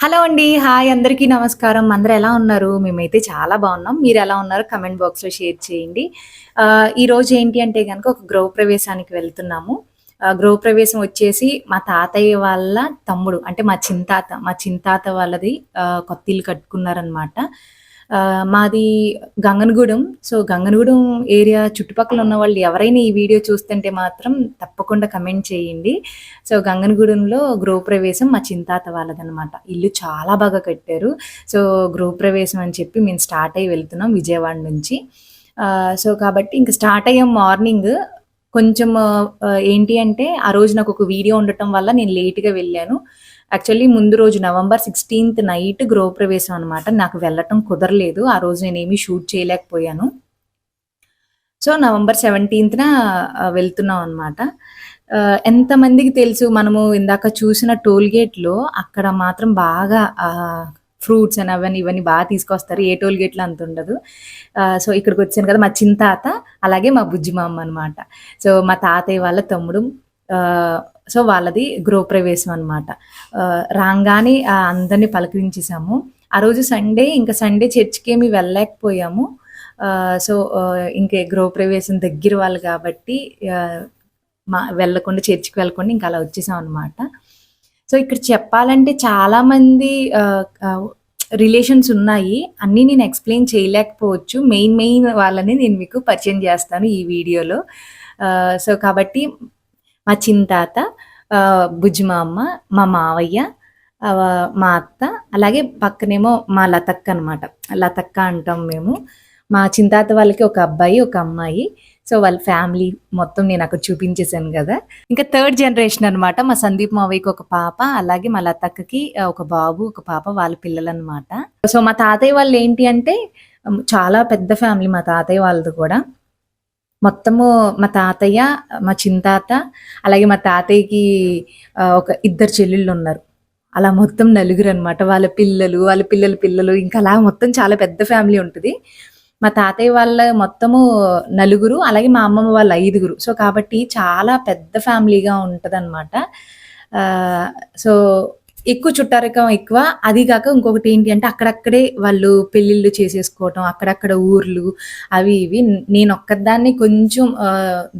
Hello అండి. Hi అందరికీ నమస్కారం. అందరూ ఎలా ఉన్నారు? మేమైతే చాలా బావున్నాం. మీరెలా ఉన్నారో కామెంట్ బాక్స్‌లో షేర్ చేయండి. ఈరోజు ఏంటి అంటే గనక ఒక గృహప్రవేశానికి వెళ్తున్నాము. గృహప్రవేశం వచ్చేసి మా తాతయ్య వాళ్ళ తమ్ముడు అంటే మా చింతాత వాళ్ళది కొత్త ఇల్లు కట్టుకున్నారనమాట. మాది గంగనగూడెం. సో, గంగనగూడెం ఏరియా చుట్టుపక్కల ఉన్నవాళ్ళు ఎవరైనా ఈ వీడియో చూస్తుంటే మాత్రం తప్పకుండా కమెంట్ చేయండి. సో, గంగనగూడెంలో గృహప్రవేశం మా చింతాత వాళ్ళదనమాట. ఇల్లు చాలా బాగా కట్టారు. సో, గృహప్రవేశం అని చెప్పి మేము స్టార్ట్ అయ్యి వెళ్తున్నాం విజయవాడ నుంచి. సో, కాబట్టి ఇంక స్టార్ట్ అయ్యాం మార్నింగ్. కొంచెం ఏంటి అంటే ఆ రోజు నాకొక వీడియో ఉండటం వల్ల నేను లేట్‌గా వెళ్ళాను. యాక్చువల్లీ ముందు రోజు నవంబర్ 16థ్ నైట్ గృహప్రవేశం అనమాట. నాకు వెళ్ళటం కుదరలేదు. ఆ రోజు నేనేమి షూట్ చేయలేకపోయాను. సో, నవంబర్ 17థ్‌న వెళ్తున్నాం అనమాట. ఎంతమందికి తెలుసు మనము ఇందాక చూసిన టోల్ గేట్‌లో అక్కడ మాత్రం బాగా ఫ్రూట్స్ అని అవన్నీ ఇవన్నీ బాగా తీసుకొస్తారు. ఏ టోల్ గేట్‌లో అంతుండదు. సో, ఇక్కడికొచ్చాను కదా! మా చింతాత, అలాగే మా బుజ్జి మామ అనమాట. సో, మా తాతయ్య వాళ్ళ తమ్ముడు. సో, వాళ్ళది గృహప్రవేశం అనమాట. రాంగానే అందరిని పలకరించేసాము. ఆ రోజు సండే, ఇంక సండే చర్చ్‌కేమి వెళ్ళలేకపోయాము. సో, ఇంక గృహప్రవేశం దగ్గర వాళ్ళు కాబట్టి ఆహ్, వెళ్ళకుండా చర్చ్‌కి వెళ్ళకుండా ఇంక అలా వచ్చేసామనమాట. సో, ఇక్కడ చెప్పాలంటే చాలామంది ఆహ్, ఆహ్, రిలేషన్స్ ఉన్నాయి. అన్నీ నేను ఎక్స్‌ప్లెయిన్ చేయలేకపోవచ్చు. మెయిన్ వాళ్ళని నేను మీకు పరిచయం చేస్తాను ఈ వీడియోలో. సో, కాబట్టి మా చింతాత, బుజ్జి మా అమ్మ, మా మావయ్య, మా అత్త, అలాగే పక్కనేమో మా లతక్క అనమాట. లతక్క అంటాం మేము. మా చింతాత వాళ్ళకి ఒక అబ్బాయి, ఒక అమ్మాయి. సో, వాళ్ళ ఫ్యామిలీ మొత్తం నేనక్కడ చూపించేసాను గదా! ఇంకా థర్డ్ జనరేషన్ అనమాట. మా సందీప్ మావయ్యకి ఒక పాప, అలాగే మా లతక్కకి ఒక బాబు, ఒక పాప వాళ్ళ పిల్లలనమాట. సో, మా తాతయ్య వాళ్ళేంటి అంటే చాలా పెద్ద ఫ్యామిలీ మా తాతయ్య వాళ్ళది కూడా. మొత్తము మా తాతయ్య, మా చింతాత, అలాగే మా తాతయ్యకి ఒక ఇద్దరు చెల్లెళ్ళున్నారు. అలా మొత్తం నలుగురనమాట. వాళ్ళ పిల్లలు, వాళ్ళ పిల్లల పిల్లలు ఇంకా అలా మొత్తం చాలా పెద్ద ఫ్యామిలీ ఉంటది. మా తాతయ్య వాళ్ళ మొత్తము నలుగురు, అలాగే మా అమ్మమ్మ వాళ్ళు ఐదుగురు. సో, కాబట్టి చాలా పెద్ద ఫ్యామిలీగా ఉంటదనమాట. ఆహ్, సో, ఎక్కువ చుట్టారికం ఎక్కువ. అది గాక ఇంకొకటేంటి అంటే అక్కడక్కడే వాళ్ళు పెళ్ళిళ్ళు చేసేసుకోవటం, అక్కడక్కడ ఊర్లు అవి ఇవి. నేనొక్కదాన్నే కొంచెం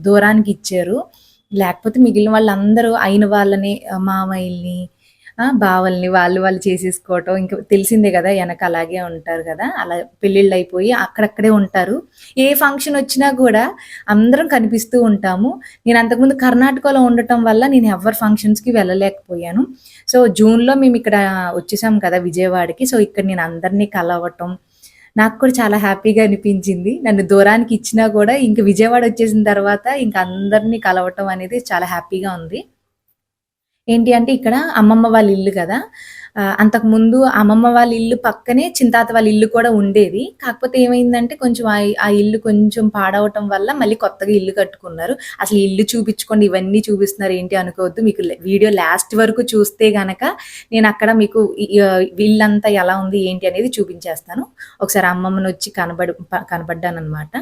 దూరానికిచ్చారు. లేకపోతే మిగిలిన వాళ్ళందరూ అయిన వాళ్ళని, మామయ్యల్ని, బావల్ని వాళ్ళు చేసేసుకోవటం. ఇంక తెలిసిందే గదా! ఎనక అలాగే ఉంటారు గదా! అలా పెళ్ళిళ్ళయిపోయి అక్కడక్కడే ఉంటారు. ఏ ఫంక్షనొచ్చినా గూడా అందరం కనిపిస్తూ ఉంటాము. నేను అంతకుముందు కర్ణాటకలో ఉండటం వల్ల నేను ఎవ్వరి ఫంక్షన్స్‌కి వెళ్ళలేకపోయాను. సో, జూన్‌లో మేమిక్కడ వచ్చేసాం కదా! విజయవాడకి. సో, ఇక్కడ నేను అందరిని కలవటం, నాకు కూడా చాలా హ్యాపీగా అనిపించింది. నన్ను దూరానికి ఇచ్చినా గూడా ఇంక విజయవాడ వచ్చేసిన తర్వాత ఇంక అందరిని కలవటం అనేది చాలా హ్యాపీగా ఉంది. ఏంటి అంటే ఇక్కడ అమ్మమ్మ వాళ్ళ ఇల్లు గదా! అంతకుముందు అమ్మమ్మ వాళ్ళ ఇల్లు పక్కనే చింతాత వాళ్ళ ఇల్లు కూడా ఉండేది. కాకపోతే ఏమైందంటే కొంచెం ఆ ఇల్లు కొంచెం పాడవటం వల్ల మళ్ళీ కొత్తగా ఇల్లు కట్టుకున్నారు. అసలు ఇల్లు చూపించకుండా ఇవన్నీ చూపిస్తున్నారు ఏంటి అనుకోవద్దు. మీకు వీడియో లాస్ట్ వరకు చూస్తే గనక నేనక్కడ మీకు ఇల్లంతా ఎలా ఉంది ఏంటి అనేది చూపించేస్తాను. ఒకసారి అమ్మమ్మనొచ్చి కనపడ్డాననమాట.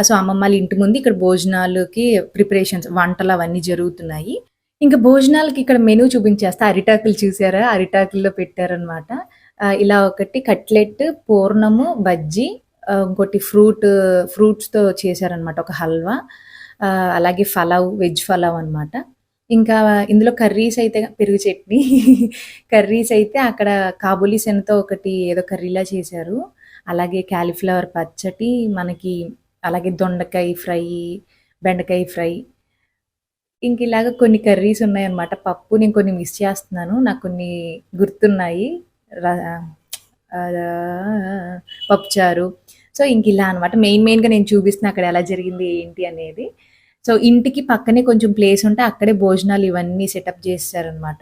సో, అమ్మమ్మ వాళ్ళ ఇంటి ముందు ఇక్కడ భోజనాలకి ప్రిపరేషన్స్ వంటలు అవన్నీ జరుగుతున్నాయి. ఇంక భోజనాలకి ఇక్కడ మెనూ చూపించేస్తా. అరిటాకులు చూసారా? అరిటాకుల్లో పెట్టారనమాట. ఇలా ఒకటి కట్లెట్, పూర్ణము, బజ్జీ, ఇంకోటి ఫ్రూట్స్‌తో చేశారనమాట. ఒక హల్వా, అలాగే పలావ్, వెజ్ పలావ్ అనమాట. ఇంకా ఇందులో కర్రీస్ అయితే పెరుగు చట్నీ. కర్రీస్ అయితే అక్కడ కాబూలి శనగతో ఒకటి ఏదో కర్రీలా చేశారు. అలాగే కాలీఫ్లవర్ పచ్చడి, మనకి అలాగే దొండకాయ ఫ్రై, బెండకాయ ఫ్రై. ఇంకిలాగ కొన్ని కర్రీస్ ఉన్నాయన్నమాట. పప్పు నేను కొన్ని మిస్ చేస్తున్నాను. నాకు కొన్ని గుర్తున్నాయి. ర పప్పుచారు. సో, ఇంకిలా అనమాట. మెయిన్‌గా నేను చూపిస్తున్నా అక్కడ ఎలా జరిగింది ఏంటి అనేది. సో, ఇంటికి పక్కనే కొంచెం ప్లేస్ ఉంటే అక్కడే భోజనాలు ఇవన్నీ సెటప్ చేసేసారనమాట.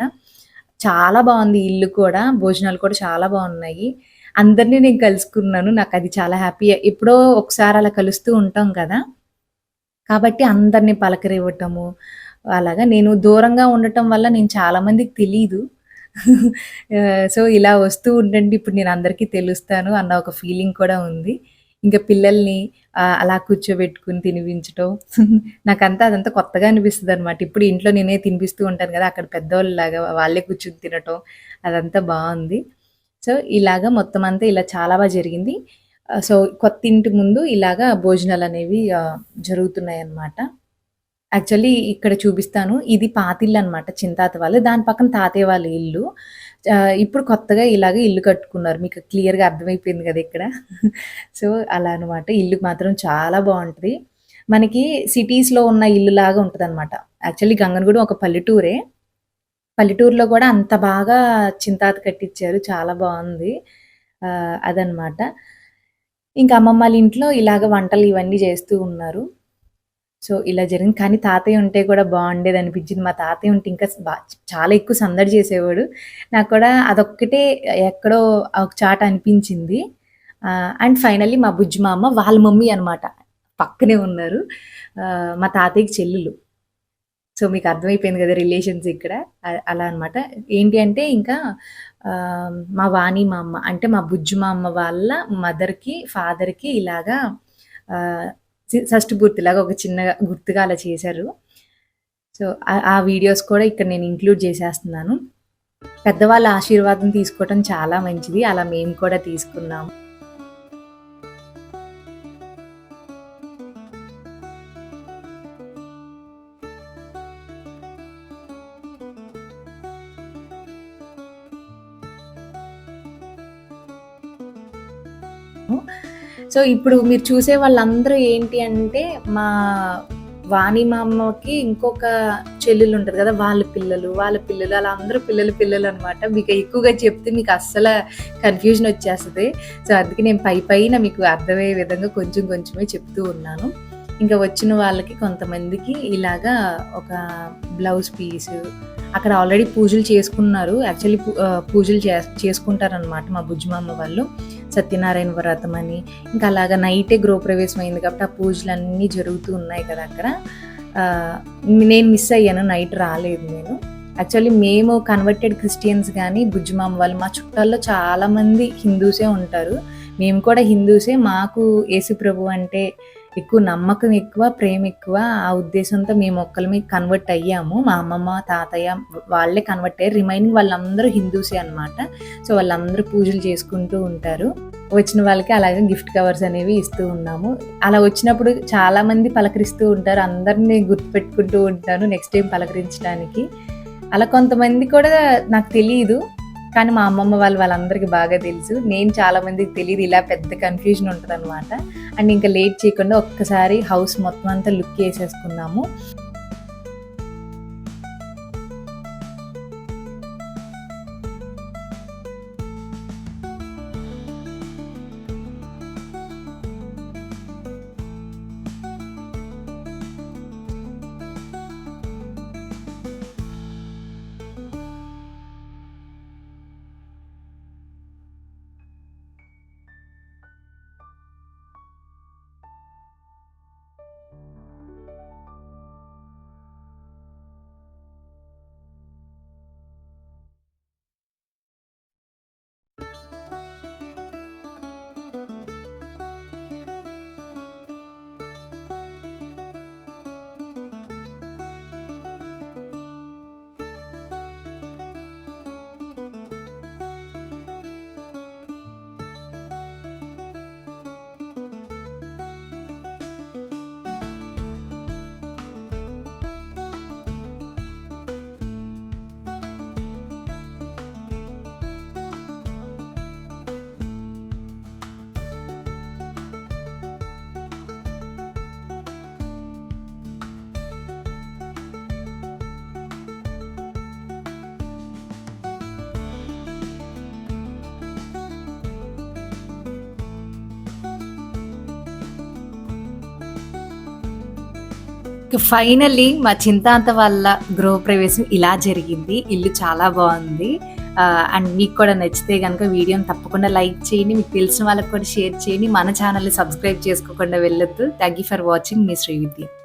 చాలా బావుంది ఇల్లు కూడా. భోజనాలు కూడా చాలా బావున్నాయి. అందరిని నేను కలుసుకున్నాను. నాకది చాలా హ్యాపీ. ఎప్పుడో ఒకసారి అలా కలుస్తూ ఉంటాం కదా! కాబట్టి అందరిని పలకరివ్వటము, అలాగా నేను దూరంగా ఉండటం వల్ల నేను చాలా మందికి తెలీదు. సో, ఇలా వస్తూ ఉండండి ఇప్పుడు నేను అందరికీ తెలుస్తాను అన్న ఒక ఫీలింగ్ కూడా ఉంది. ఇంకా పిల్లల్ని అలా కూర్చోబెట్టుకొని తినిపించటం అదంతా కొత్తగా అనిపిస్తదనమాట. ఇప్పుడు ఇంట్లో నేనే తినిపిస్తూ ఉంటాను గదా! అక్కడ పెద్దోళ్ళలాగా వాళ్ళే కూర్చొని తినటం అదంతా బావుంది. సో, ఇలాగ మొత్తం అంతా ఇలా చాలా జరిగింది. సో, కొత్తింటి ముందు ఇలాగా భోజనాలనేవి జరుగుతున్నాయన్నమాట. యాక్చువల్లీ ఇక్కడ చూపిస్తాను. ఇది పాతిల్లనమాట చింతాత వాళ్ళు. దాని పక్కన తాతయ్య వాళ్ళ ఇల్లు. ఇప్పుడు కొత్తగా ఇలాగ ఇల్లు కట్టుకున్నారు. మీకు క్లియర్‌గా అర్థమైపోయింది గదా! ఇక్కడ. సో, అలా అనమాట. ఇల్లు మాత్రం చాలా బావుంటది. మనకి సిటీస్‌లో ఉన్న ఇల్లులాగా ఉంటదనమాట. యాక్చువల్లీ గంగనగూడెం ఒక పల్లెటూరే. పల్లెటూరులో గూడా అంత బాగా చింతాత కట్టిచ్చారు. చాలా బావుంది. అదనమాట. ఇంకా అమ్మమ్మాళ్ళ ఇంట్లో ఇలాగ వంటలు ఇవన్నీ జేస్తూ ఉన్నారు. సో, ఇలా జరిగింది. కానీ తాతయ్య ఉంటే కూడా బావుండేదనిపించింది. మా తాతయ్య ఉంటే ఇంకా చాలా ఎక్కువ సందడి చేసేవాడు. నాకు కూడా అదొక్కటే ఎక్కడో ఒక చాట అనిపించింది. అండ్ ఫైనల్లీ మా బుజ్జి మామ వాళ్ళ మమ్మీ అనమాట. పక్కనే ఉన్నారు. మా తాతయ్యకి చెల్లులు. సో, మీకు అర్థమైపోయింది కదా! రిలేషన్స్ ఇక్కడ. అలా అనమాట. ఏంటి అంటే ఇంకా మా వాణి మా అమ్మ అంటే మా బుజ్జి మా అమ్మ వాళ్ళ మదర్‌కి, ఫాదర్‌కి ఇలాగా ఆహ్, షష్ఠి పూర్తిలాగా ఒక చిన్నగా గుర్తుగా అలా చేశారు. సో, ఆ వీడియోస్ కూడా ఇక్కడ నేను ఇంక్లూడ్ చేసేస్తున్నాను. పెద్దవాళ్ళ ఆశీర్వాదం తీసుకోవటం చాలా మంచిది. అలా మేము కూడా తీసుకున్నాము. సో, ఇప్పుడు మీరు చూసే వాళ్ళందరూ ఏంటి అంటే, మా వాణి మా అమ్మకి ఇంకొక చెల్లెలుంటది గదా! వాళ్ళ పిల్లలు అలా అందరూ పిల్లలనమాట. మీకు ఎక్కువగా చెప్తే మీకు అస్సల కన్‌ఫ్యూజనొచ్చేస్తది. సో, అందుకే నేను పైన మీకు అర్థమయ్యే విధంగా కొంచెం కొంచెమే చెప్తూ ఉన్నాను. ఇంకా వచ్చిన వాళ్ళకి కొంతమందికి ఇలాగా ఒక బ్లౌజ్ పీసు అక్కడ ఆల్రెడీ పూజలు చేసుకున్నారు. యాక్చువల్లీ పూజలు చేసుకుంటారనమాట మా బుజ్జిమమ్మ వాళ్ళు. సత్యనారాయణ వ్రతం అని ఇంకా అలాగా నైటే గృహప్రవేశం అయింది కాబట్టి ఆ పూజలన్నీ జరుగుతూ ఉన్నాయి కదా అక్కడ. నేను మిస్ అయ్యాను. నైట్ రాలేదు నేను. యాక్చువల్లీ మేము కన్వర్టెడ్ క్రిస్టియన్స్ కానీ బుజ్జిమామ వాళ్ళు మా చుట్టాల్లో చాలామంది హిందూసే ఉంటారు. మేము కూడా హిందూసే. మాకు యేసుప్రభు అంటే ఎక్కువ నమ్మకం ఎక్కువ, ప్రేమ ఎక్కువ. ఆ ఉద్దేశంతో మేము ఒక్కళ్ళమే కన్వర్ట్ అయ్యాము. మా అమ్మమ్మ, తాతయ్య వాళ్ళే కన్వర్ట్ అయ్యారు. రిమైనింగ్ వాళ్ళందరూ హిందూసే అనమాట. సో, వాళ్ళందరూ పూజలు చేసుకుంటూ ఉంటారు. వచ్చిన వాళ్ళకి అలాగే గిఫ్ట్ కవర్స్ అనేవి ఇస్తూ ఉన్నాము. అలా వచ్చినప్పుడు చాలామంది పలకరిస్తూ ఉంటారు. అందరిని గుర్తుపెట్టుకుంటూ ఉంటాను నెక్స్ట్ టైం పలకరించడానికి. అలా కొంతమంది కూడా నాకు తెలీదు. కానీ మా అమ్మమ్మ వాళ్ళందరికీ బాగా తెలుసు. నేను చాలా మందికి తెలీదు. ఇలా పెద్ద కన్‌ఫ్యూజన్ ఉంటదనమాట. అండ్ ఇంకా లేట్ చేయకుండా ఒక్కసారి హౌస్ మొత్తం అంతా లుక్ ఏసేసుకుందాము. ఫైనల్లీ మా చింతాంత వాళ్ళ గృహప్రవేశం ఇలా జరిగింది. ఇల్లు చాలా బావుంది. అండ్ మీకు కూడా నచ్చితే గనక వీడియోని తప్పకుండా లైక్ చేయండి. మీకు తెలిసిన వాళ్ళకి కూడా షేర్ చేయండి. మన ఛానల్‌ని సబ్స్క్రైబ్ చేసుకోకుండా వెళ్ళొద్దు. Thank you for watching. Me Srividya.